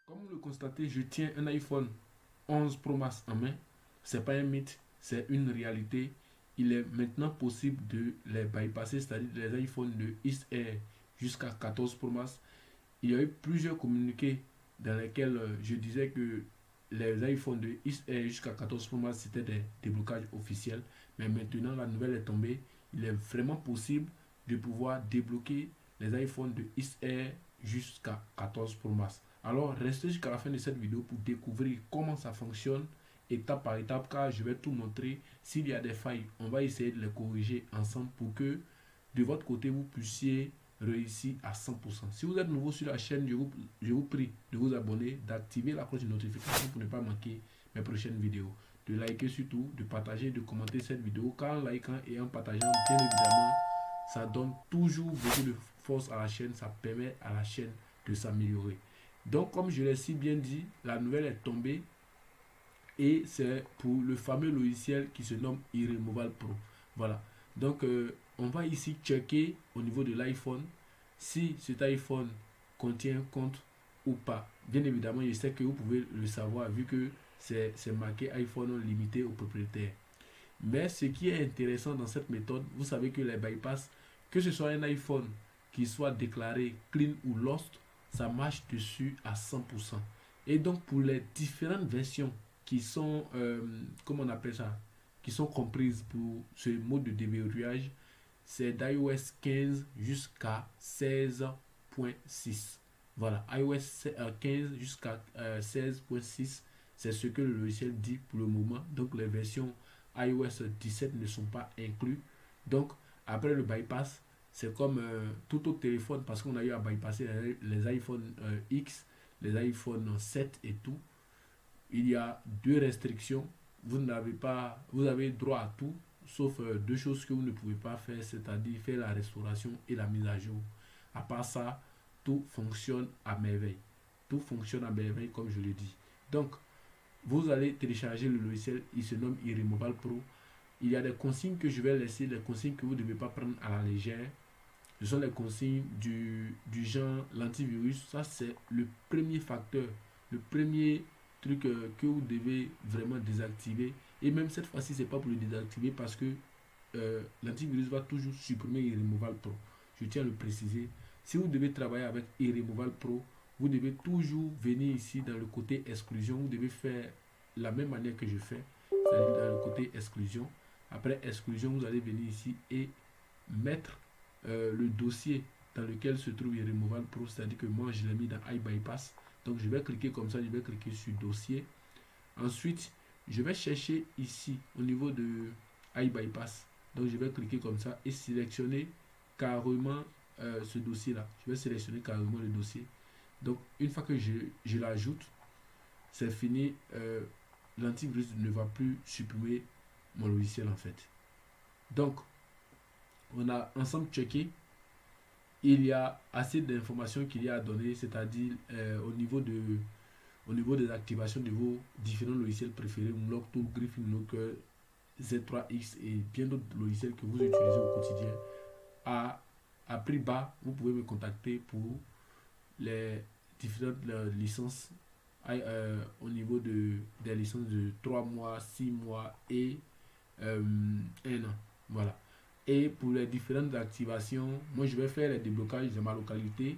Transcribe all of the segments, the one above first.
Comme vous le constatez, je tiens un iPhone 11 Pro Max en main. C'est pas un mythe, c'est une réalité. Il est maintenant possible de les bypasser, c'est-à-dire les iPhones de XR jusqu'à 14 Pro Max. Il y a eu plusieurs communiqués dans lesquels je disais que les iPhones de XR jusqu'à 14 Pro Max c'était des déblocages officiels. Mais maintenant, la nouvelle est tombée. Il est vraiment possible de pouvoir débloquer les iPhones de XR jusqu'à 14 Pro Max. Alors, restez jusqu'à la fin de cette vidéo pour découvrir comment ça fonctionne étape par étape, car je vais tout montrer. S'il y a des failles, on va essayer de les corriger ensemble pour que de votre côté, vous puissiez réussir à 100%. Si vous êtes nouveau sur la chaîne, je vous prie de vous abonner, d'activer la cloche de notification pour ne pas manquer mes prochaines vidéos. De liker surtout, de partager, de commenter cette vidéo, car en likant et en partageant, bien évidemment, ça donne toujours beaucoup de force à la chaîne, ça permet à la chaîne de s'améliorer. Donc, comme je l'ai si bien dit, la nouvelle est tombée et c'est pour le fameux logiciel qui se nomme iRemoval Pro. Voilà. Donc, on va ici checker au niveau de l'iPhone si cet iPhone contient un compte ou pas. Bien évidemment, je sais que vous pouvez le savoir vu que c'est marqué iPhone limité aux propriétaires. Mais ce qui est intéressant dans cette méthode, vous savez que les bypass, que ce soit un iPhone qui soit déclaré clean ou lost, ça marche dessus à 100%. Et donc pour les différentes versions qui sont, comment on appelle ça, qui sont comprises pour ce mode de déverrouillage, c'est d'iOS 15 jusqu'à 16.6. Voilà, iOS 15 jusqu'à 16.6, c'est ce que le logiciel dit pour le moment. Donc les versions iOS 17 ne sont pas inclus. Donc, après le bypass, c'est comme tout autre téléphone parce qu'on a eu à bypasser les iPhone X, les iPhone 7 et tout. Il y a deux restrictions. Vous avez droit à tout, sauf deux choses que vous ne pouvez pas faire, c'est-à-dire faire la restauration et la mise à jour. À part ça, tout fonctionne à merveille. Tout fonctionne à merveille, comme je le dis. Donc, vous allez télécharger le logiciel, il se nomme iRemoval Pro. Il y a des consignes que je vais laisser, des consignes que vous ne devez pas prendre à la légère. Ce sont les consignes du genre l'antivirus. Ça, c'est le premier facteur, le premier truc que vous devez vraiment désactiver. Et même cette fois-ci, c'est pas pour le désactiver parce que l'antivirus va toujours supprimer iRemoval Pro. Je tiens à le préciser. Si vous devez travailler avec iRemoval Pro, vous devez toujours venir ici dans le côté exclusion. Vous devez faire la même manière que je fais, c'est-à-dire dans le côté exclusion. Après exclusion, vous allez venir ici et mettre le dossier dans lequel se trouve iRemoval Pro, c'est-à-dire que moi je l'ai mis dans iBypass. Donc je vais cliquer comme ça, je vais cliquer sur dossier. Ensuite, je vais chercher ici au niveau de iBypass. Donc je vais cliquer comme ça et sélectionner carrément ce dossier-là. Je vais sélectionner carrément le dossier. Donc, une fois que je l'ajoute, c'est fini. L'antivirus ne va plus supprimer mon logiciel en fait. Donc, on a ensemble checké. Il y a assez d'informations qu'il y a à donner, c'est-à-dire au niveau des activations de vos différents logiciels préférés, Unlock Tool, Griffin Locker, Z3X et bien d'autres logiciels que vous utilisez au quotidien. À prix bas, vous pouvez me contacter pour les différentes licences au niveau des licences de 3 mois, 6 mois et 1 an. Voilà. Et pour les différentes activations, moi je vais faire les déblocages de ma localité.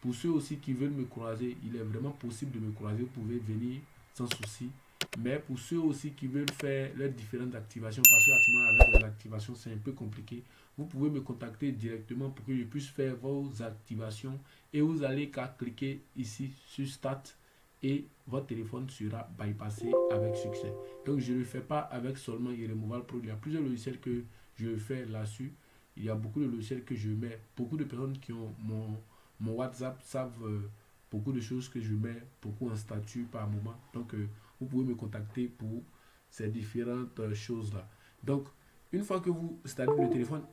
Pour ceux aussi qui veulent me croiser, il est vraiment possible de me croiser. Vous pouvez venir sans souci. Mais pour ceux aussi qui veulent faire les différentes activations, parce qu'actuellement avec les activations c'est un peu compliqué, vous pouvez me contacter directement pour que je puisse faire vos activations. Et vous allez qu'à cliquer ici sur Start et votre téléphone sera bypassé avec succès. Donc je ne le fais pas avec seulement iRemoval Pro. Il y a plusieurs logiciels que je fais là-dessus. Il y a beaucoup de logiciels que je mets. Beaucoup de personnes qui ont mon WhatsApp savent beaucoup de choses que je mets, beaucoup en statut par moment. Donc vous pouvez me contacter pour ces différentes choses-là. Donc une fois que c'est-à-dire le téléphone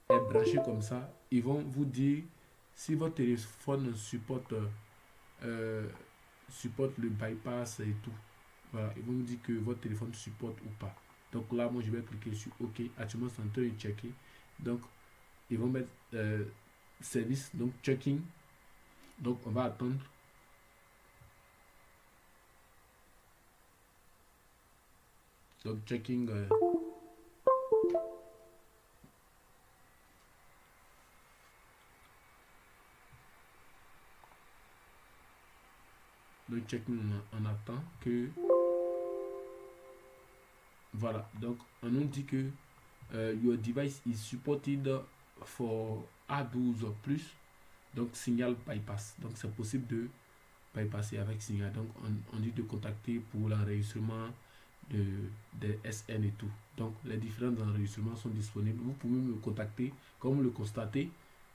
est branché comme ça, ils vont vous dire si votre téléphone euh, supporte le bypass et tout. Voilà, ils vont vous dire que votre téléphone supporte ou pas. Donc là, moi, je vais cliquer sur OK. Actuellement, c'est en train de checker. Donc, ils vont mettre service, donc checking. Donc, on va attendre. Donc checking on attend que voilà, donc on nous dit que your device is supported for A12 plus, donc signal bypass, donc c'est possible de bypasser avec signal. Donc on dit de contacter pour l'enregistrement des SN et tout. Donc les différents enregistrements sont disponibles. Vous pouvez me contacter, comme vous le constatez,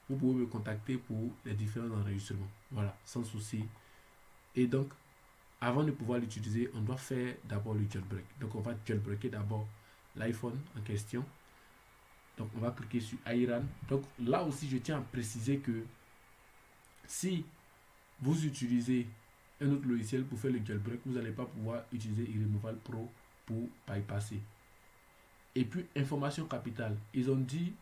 vous pouvez me contacter pour les différents enregistrements. Voilà, sans souci. Et donc, avant de pouvoir l'utiliser, on doit faire d'abord le jailbreak. Donc on va jailbreaker d'abord l'iPhone en question. Donc on va cliquer sur iRun. Donc là aussi, je tiens à préciser que si vous utilisez un autre logiciel pour faire le jailbreak, vous n'allez pas pouvoir utiliser iRemoval Pro pour bypasser. Et puis, information capitale. Ils ont dit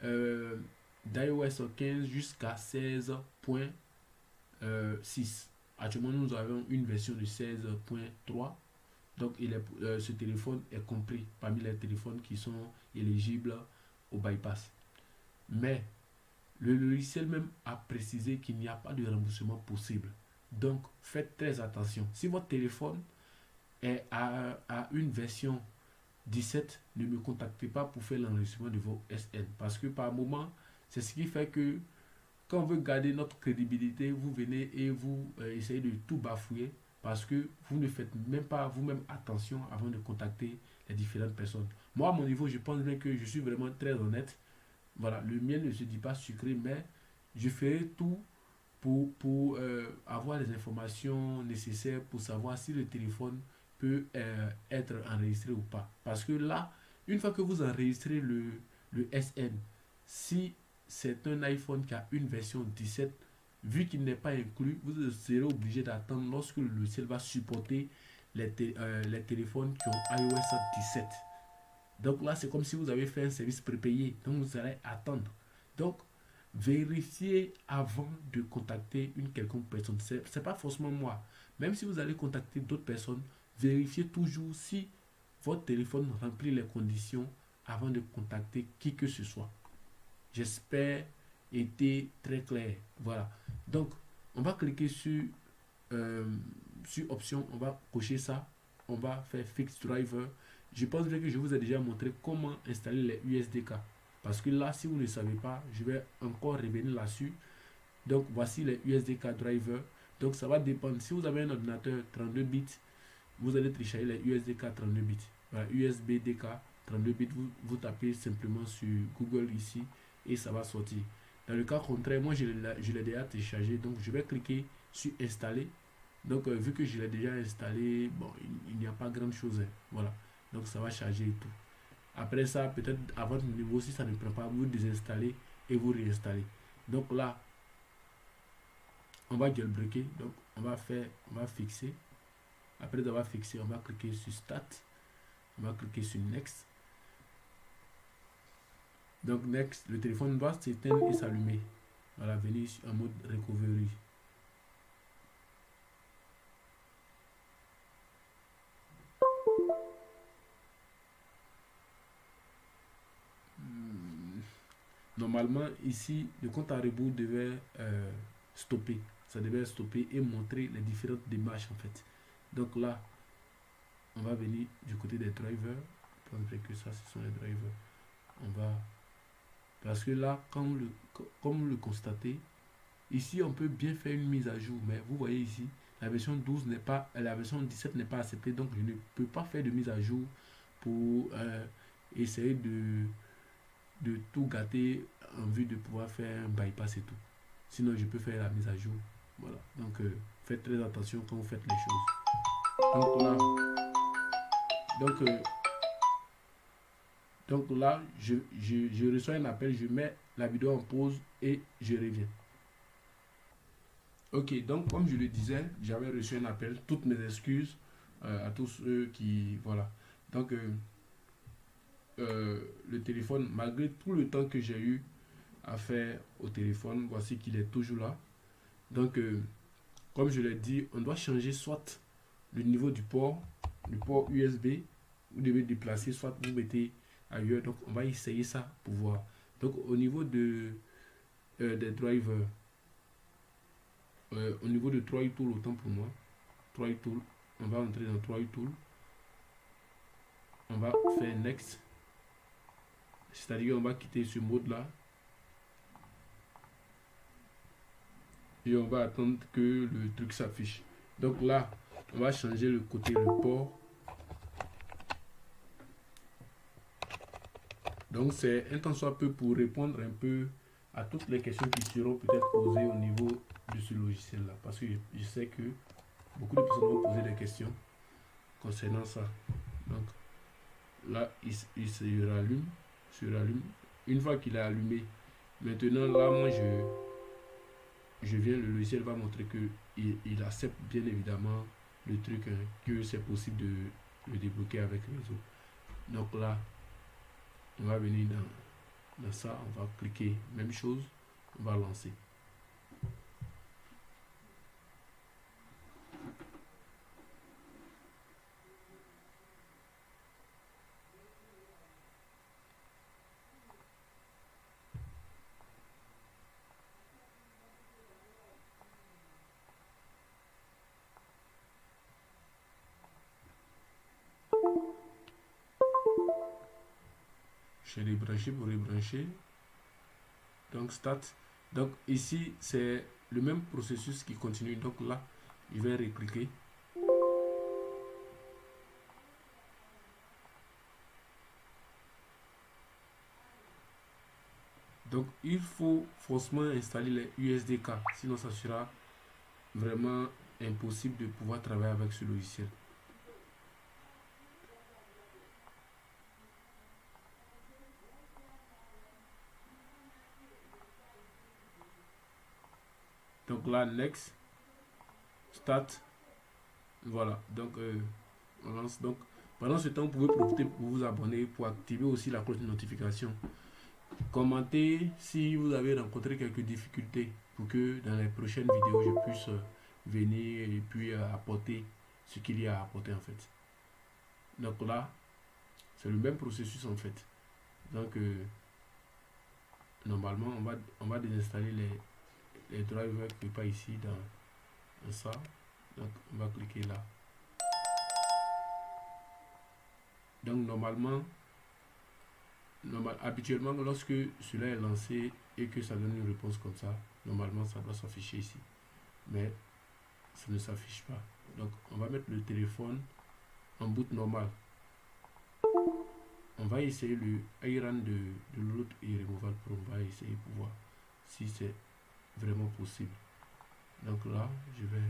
d'iOS 15 jusqu'à 16.6. Actuellement, nous avons une version de 16.3. Donc, ce téléphone est compris parmi les téléphones qui sont éligibles au bypass. Mais, le logiciel même a précisé qu'il n'y a pas de remboursement possible. Donc, faites très attention. Si votre téléphone est à une version 17, ne me contactez pas pour faire l'enregistrement de vos SN. Parce que par moment, c'est ce qui fait que quand on veut garder notre crédibilité, vous venez et vous essayez de tout bafouiller parce que vous ne faites même pas vous-même attention avant de contacter les différentes personnes. Moi, à mon niveau, je pense bien que je suis vraiment très honnête. Voilà, le mien ne se dit pas sucré, mais je ferai tout pour avoir les informations nécessaires pour savoir si le téléphone peut être enregistré ou pas. Parce que là, une fois que vous enregistrez le SN, si c'est un iPhone qui a une version 17, vu qu'il n'est pas inclus, vous serez obligé d'attendre lorsque le logiciel va supporter les téléphones qui ont iOS 17. Donc là, c'est comme si vous avez fait un service prépayé. Donc vous allez attendre. Donc, vérifiez avant de contacter une quelconque personne. C'est pas forcément moi. Même si vous allez contacter d'autres personnes, vérifiez toujours si votre téléphone remplit les conditions avant de contacter qui que ce soit. J'espère été très clair. Voilà. Donc, on va cliquer sur option. On va cocher ça. On va faire Fix Driver. Je pense bien que je vous ai déjà montré comment installer les USDK. Parce que là, si vous ne savez pas, je vais encore revenir là-dessus. Donc, voici les USDK Driver. Donc, ça va dépendre. Si vous avez un ordinateur 32 bits, vous allez télécharger les USDK 32 bits. Voilà, USBDK 32 bits, vous tapez simplement sur Google ici et ça va sortir. Dans le cas contraire, moi je l'ai déjà téléchargé, donc je vais cliquer sur installer. Donc vu que je l'ai déjà installé, bon, il n'y a pas grand chose. Voilà, donc ça va charger et tout. Après ça, peut-être à votre niveau, si ça ne prend pas, vous désinstallez et vous réinstallez. Donc là, on va jailbreaker, donc on va fixer. Après avoir fixé, on va cliquer sur Start. On va cliquer sur Next. Donc Next, le téléphone va s'éteindre et s'allumer. Voilà, venir en mode Recovery. Normalement, ici, le compte à rebours devait stopper. Ça devait stopper et montrer les différentes démarches en fait. Donc là, on va venir du côté des drivers. Je pense que ça, ce sont les drivers. On va... Parce que là, comme vous le constatez, ici, on peut bien faire une mise à jour. Mais vous voyez ici, la version 12 n'est pas... La version 17 n'est pas acceptée. Donc, je ne peux pas faire de mise à jour pour essayer de tout gâter en vue de pouvoir faire un bypass et tout. Sinon, je peux faire la mise à jour. Voilà. Donc, faites très attention quand vous faites les choses. Donc là... Donc là, je reçois un appel, je mets la vidéo en pause et je reviens. Ok, donc comme je le disais, j'avais reçu un appel, toutes mes excuses à tous ceux qui... Voilà. Donc, le téléphone, malgré tout le temps que j'ai eu à faire au téléphone, voici qu'il est toujours là. Donc, comme je l'ai dit, on doit changer soit le niveau du port USB, vous devez déplacer, soit vous mettez ailleurs. Donc on va essayer ça pour voir. Donc au niveau des drivers, au niveau de 3 tool, autant pour moi, 3 tool, on va entrer dans 3 tool, on va faire next, c'est-à-dire on va quitter ce mode là et on va attendre que le truc s'affiche. Donc là on va changer le côté, le port. Donc c'est un temps soit peu pour répondre un peu à toutes les questions qui seront peut-être posées au niveau de ce logiciel là, parce que je sais que beaucoup de personnes vont poser des questions concernant ça. Donc là il se rallume, une fois qu'il est allumé, maintenant là moi je viens, le logiciel va montrer que il accepte bien évidemment le truc, hein, que c'est possible de le débloquer avec réseau. Donc là on va venir dans ça, on va cliquer même chose, on va lancer. Je vais débrancher pour rebrancher. Donc start. Donc ici c'est le même processus qui continue. Donc là je vais recliquer. Donc il faut forcément installer les USDK, sinon ça sera vraiment impossible de pouvoir travailler avec ce logiciel. Donc là next, start, voilà. Donc on lance. Donc pendant ce temps vous pouvez profiter pour vous abonner, pour activer aussi la cloche de notification. Commentez si vous avez rencontré quelques difficultés pour que dans les prochaines vidéos je puisse venir et puis apporter ce qu'il y a à apporter en fait. Donc là c'est le même processus en fait. Donc normalement on va désinstaller les drivers qui ne pas ici dans ça. Donc on va cliquer là. Donc normalement habituellement lorsque cela est lancé et que ça donne une réponse comme ça, normalement ça doit s'afficher ici, mais ça ne s'affiche pas. Donc on va mettre le téléphone en boot normal. On va essayer le iRun de l'autre iRemoval Pro. On va essayer pour voir si c'est vraiment possible. Donc là je vais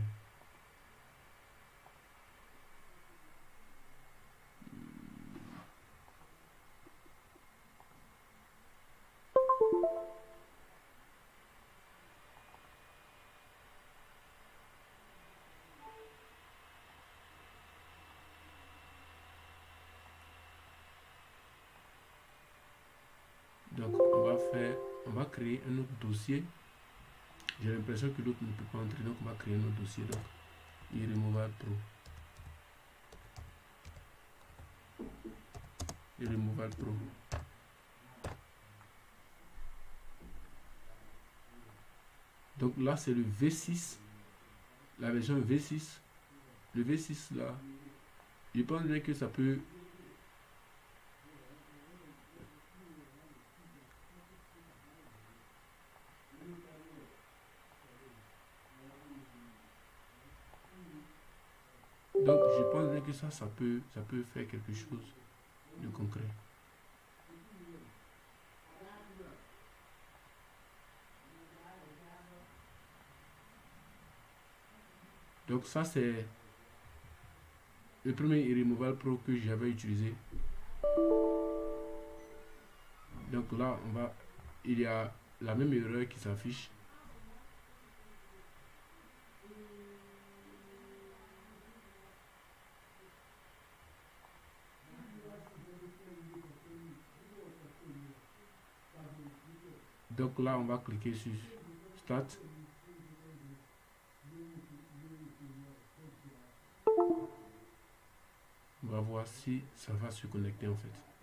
donc on va créer un autre dossier. J'ai l'impression que l'autre ne peut pas entrer, donc on va créer un autre dossier. Donc iRemoval Pro. iRemoval Pro. Donc là c'est le V6, la version V6. Le V6 là, je pense bien que ça peut. Donc je pense bien que ça peut faire quelque chose de concret. Donc ça c'est le premier iRemoval Pro que j'avais utilisé. Donc là il y a la même erreur qui s'affiche. Donc là on va cliquer sur Start. On va voir si ça va se connecter en fait.